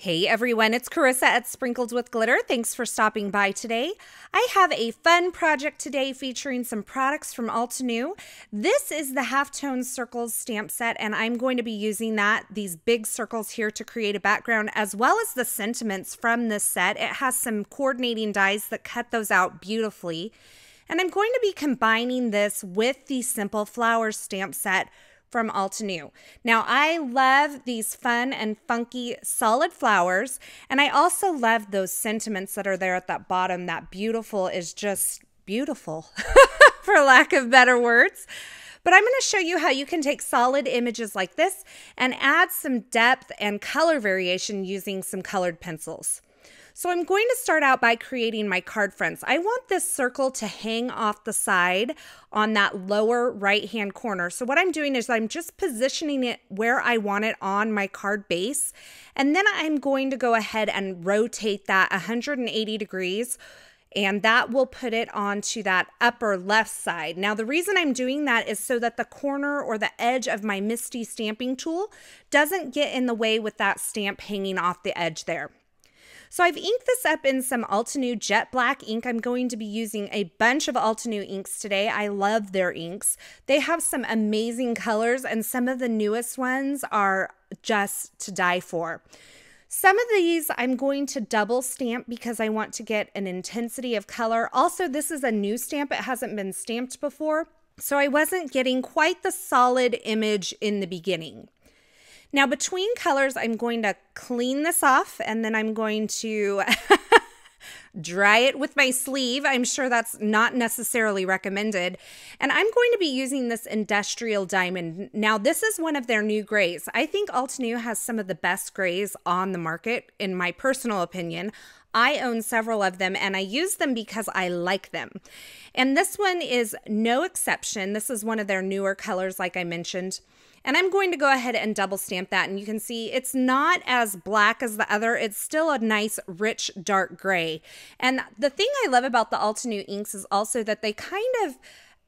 Hey everyone, it's Carissa at Sprinkled with Glitter. Thanks for stopping by today. I have a fun project today featuring some products from Altenew. This is the halftone circles stamp set, and I'm going to be using these big circles here to create a background, as well as the sentiments from this set. It has some coordinating dies that cut those out beautifully. And I'm going to be combining this with the Simple Flowers stamp set from Altenew. Now, I love these fun and funky solid flowers, and I also love those sentiments that are there at that bottom. That beautiful is just beautiful, for lack of better words. But I'm going to show you how you can take solid images like this and add some depth and color variation using some colored pencils. So I'm going to start out by creating my card fronts. I want this circle to hang off the side on that lower right-hand corner. So what I'm doing is I'm just positioning it where I want it on my card base. And then I'm going to go ahead and rotate that 180 degrees. And that will put it onto that upper left side. Now, the reason I'm doing that is so that the corner or the edge of my Misty stamping tool doesn't get in the way with that stamp hanging off the edge there. So I've inked this up in some Altenew Jet Black ink. I'm going to be using a bunch of Altenew inks today. I love their inks. They have some amazing colors, and some of the newest ones are just to die for. Some of these I'm going to double stamp because I want to get an intensity of color. Also, this is a new stamp. It hasn't been stamped before, so I wasn't getting quite the solid image in the beginning. Now, between colors, I'm going to clean this off, and then I'm going to dry it with my sleeve. I'm sure that's not necessarily recommended. And I'm going to be using this Industrial Diamond. Now, this is one of their new grays. I think Altenew has some of the best grays on the market, in my personal opinion. I own several of them, and I use them because I like them. And this one is no exception. This is one of their newer colors, like I mentioned. And I'm going to go ahead and double stamp that, and you can see it's not as black as the other. It's still a nice, rich, dark gray. And the thing I love about the Altenew inks is also that they kind of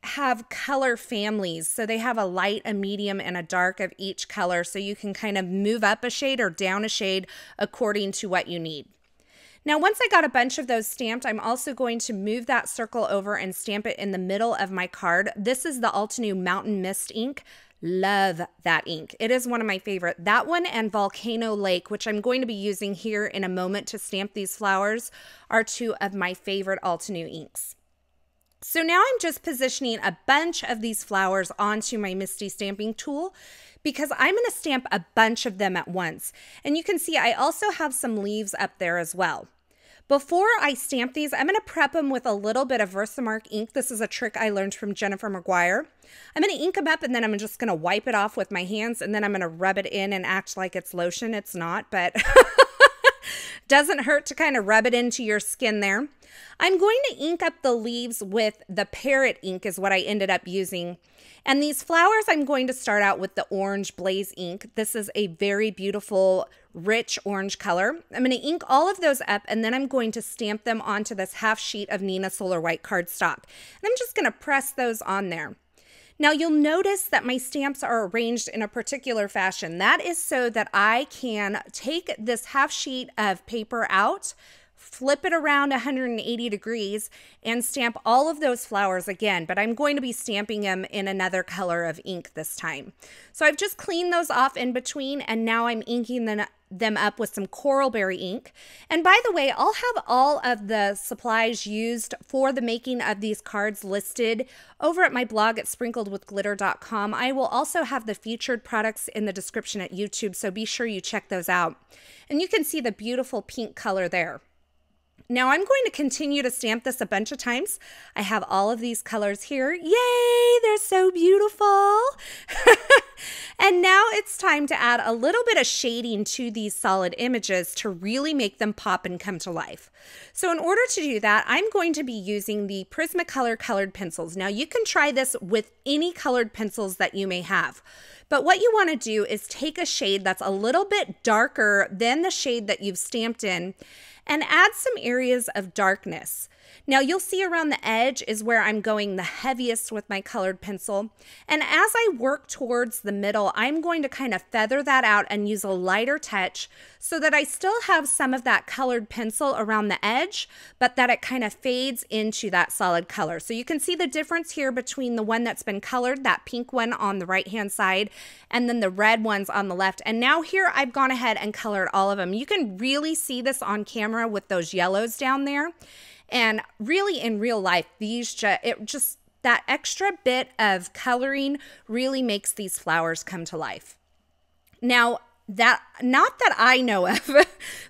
have color families. So they have a light, a medium, and a dark of each color, so you can kind of move up a shade or down a shade according to what you need. Now, once I got a bunch of those stamped, I'm also going to move that circle over and stamp it in the middle of my card. This is the Altenew Mountain Mist ink. Love that ink. It is one of my favorite. That one and Volcano Lake, which I'm going to be using here in a moment to stamp these flowers, are two of my favorite Altenew inks. So now I'm just positioning a bunch of these flowers onto my Misty stamping tool because I'm going to stamp a bunch of them at once. And you can see I also have some leaves up there as well. Before I stamp these, I'm going to prep them with a little bit of Versamark ink. This is a trick I learned from Jennifer McGuire. I'm going to ink them up, and then I'm just going to wipe it off with my hands, and then I'm going to rub it in and act like it's lotion. It's not, but doesn't hurt to kind of rub it into your skin there. I'm going to ink up the leaves with the Parrot ink is what I ended up using. And these flowers, I'm going to start out with the Orange Blaze ink. This is a very beautiful, rich orange color. I'm going to ink all of those up, and then I'm going to stamp them onto this half sheet of Nina Solar White cardstock. And I'm just going to press those on there. Now, you'll notice that my stamps are arranged in a particular fashion. That is so that I can take this half sheet of paper out, flip it around 180 degrees, and stamp all of those flowers again, but I'm going to be stamping them in another color of ink this time. So I've just cleaned those off in between, and now I'm inking them up with some Coralberry ink. And by the way, I'll have all of the supplies used for the making of these cards listed over at my blog at sprinkledwithglitter.com. I will also have the featured products in the description at YouTube, so be sure you check those out. And you can see the beautiful pink color there. Now I'm going to continue to stamp this a bunch of times. I have all of these colors here. Yay, they're so beautiful. And now it's time to add a little bit of shading to these solid images to really make them pop and come to life. So in order to do that, I'm going to be using the Prismacolor colored pencils. Now you can try this with any colored pencils that you may have. But what you want to do is take a shade that's a little bit darker than the shade that you've stamped in and add some areas of darkness. Now you'll see around the edge is where I'm going the heaviest with my colored pencil. And as I work towards the middle, I'm going to kind of feather that out and use a lighter touch so that I still have some of that colored pencil around the edge, but that it kind of fades into that solid color. So you can see the difference here between the one that's been colored, that pink one on the right-hand side, and then the red ones on the left. And now here I've gone ahead and colored all of them. You can really see this on camera with those yellows down there. And really in real life, that extra bit of coloring really makes these flowers come to life. Now, not that I know of,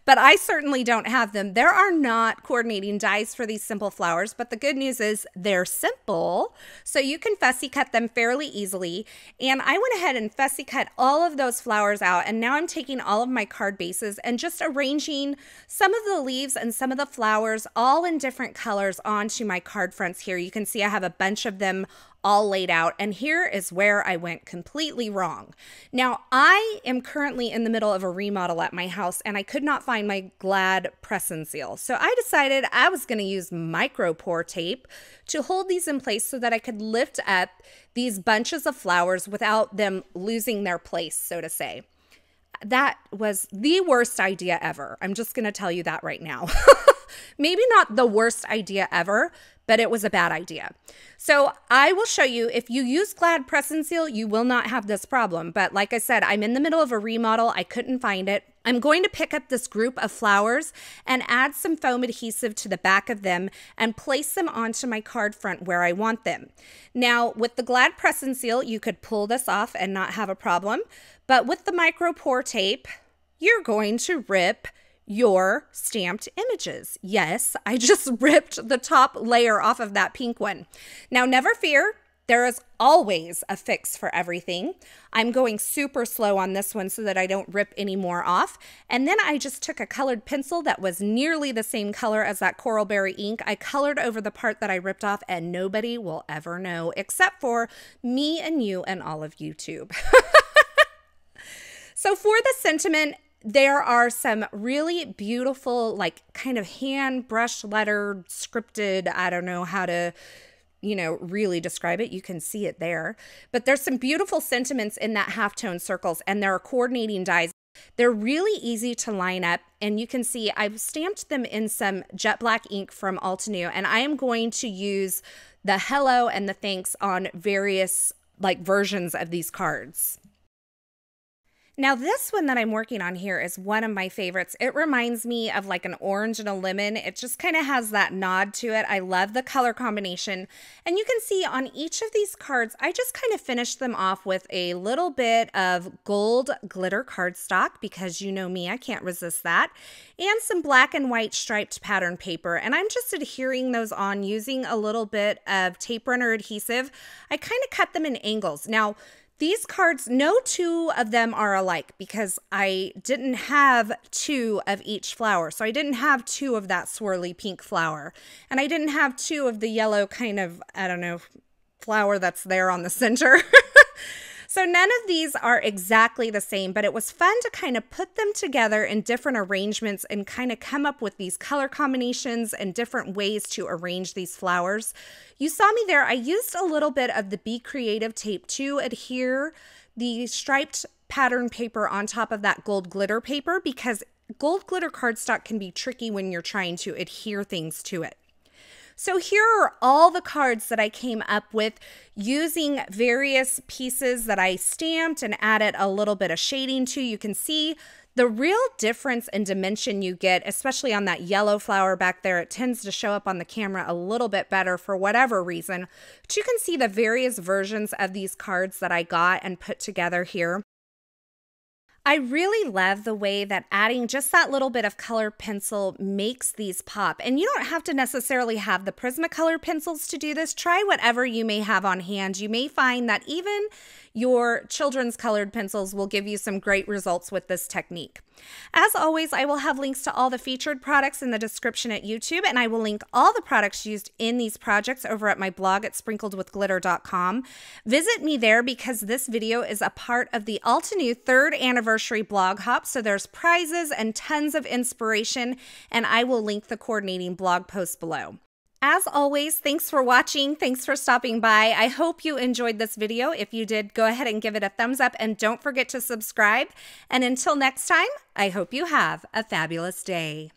but I certainly don't have them. There are not coordinating dies for these simple flowers, but the good news is they're simple, so you can fussy cut them fairly easily. And I went ahead and fussy cut all of those flowers out, and now I'm taking all of my card bases and just arranging some of the leaves and some of the flowers all in different colors onto my card fronts here. You can see I have a bunch of them all laid out, and here is where I went completely wrong. Now, I am currently in the middle of a remodel at my house, and I could not find my Glad press and seal. So I decided I was going to use micro pour tape to hold these in place so that I could lift up these bunches of flowers without them losing their place, so to say. That was the worst idea ever. I'm just going to tell you that right now. Maybe not the worst idea ever, but it was a bad idea. So I will show you, if you use Glad press and seal, you will not have this problem. But like I said, I'm in the middle of a remodel. I couldn't find it. I'm going to pick up this group of flowers and add some foam adhesive to the back of them and place them onto my card front where I want them. Now, with the Glad press and seal, you could pull this off and not have a problem. But with the micro pour tape, you're going to rip your stamped images. Yes, I just ripped the top layer off of that pink one. Now, never fear, there is always a fix for everything. I'm going super slow on this one so that I don't rip any more off. And then I just took a colored pencil that was nearly the same color as that coral berry ink. I colored over the part that I ripped off, and nobody will ever know except for me and you and all of YouTube. So for the sentiment, there are some really beautiful, like kind of hand brushed lettered, scripted, I don't know how to, really describe it. You can see it there. But there's some beautiful sentiments in that halftone circles, and there are coordinating dies. They're really easy to line up, and you can see I've stamped them in some jet black ink from Altenew, and I am going to use the hello and the thanks on various versions of these cards. Now, this one that I'm working on here is one of my favorites. It reminds me of like an orange and a lemon. It just kind of has that nod to it. I love the color combination. And you can see on each of these cards, I just kind of finished them off with a little bit of gold glitter cardstock, because you know me, I can't resist that, and some black and white striped pattern paper. And I'm just adhering those on using a little bit of tape runner adhesive. I kind of cut them in angles. Now, these cards, no two of them are alike because I didn't have two of each flower. So I didn't have two of that swirly pink flower. And I didn't have two of the yellow kind of, I don't know, flower that's there on the center. So none of these are exactly the same, but it was fun to kind of put them together in different arrangements and kind of come up with these color combinations and different ways to arrange these flowers. You saw me there. I used a little bit of the Be Creative tape to adhere the striped pattern paper on top of that gold glitter paper, because gold glitter cardstock can be tricky when you're trying to adhere things to it. So here are all the cards that I came up with using various pieces that I stamped and added a little bit of shading to. You can see the real difference in dimension you get, especially on that yellow flower back there. It tends to show up on the camera a little bit better for whatever reason. But you can see the various versions of these cards that I got and put together here. I really love the way that adding just that little bit of color pencil makes these pop. And you don't have to necessarily have the Prismacolor pencils to do this. Try whatever you may have on hand. You may find that even your children's colored pencils will give you some great results with this technique. As always, I will have links to all the featured products in the description at YouTube, and I will link all the products used in these projects over at my blog at sprinkledwithglitter.com. Visit me there because this video is a part of the Altenew 3rd anniversary blog hop, so there's prizes and tons of inspiration, and I will link the coordinating blog post below. As always, thanks for watching. Thanks for stopping by. I hope you enjoyed this video. If you did, go ahead and give it a thumbs up and don't forget to subscribe. And until next time, I hope you have a fabulous day.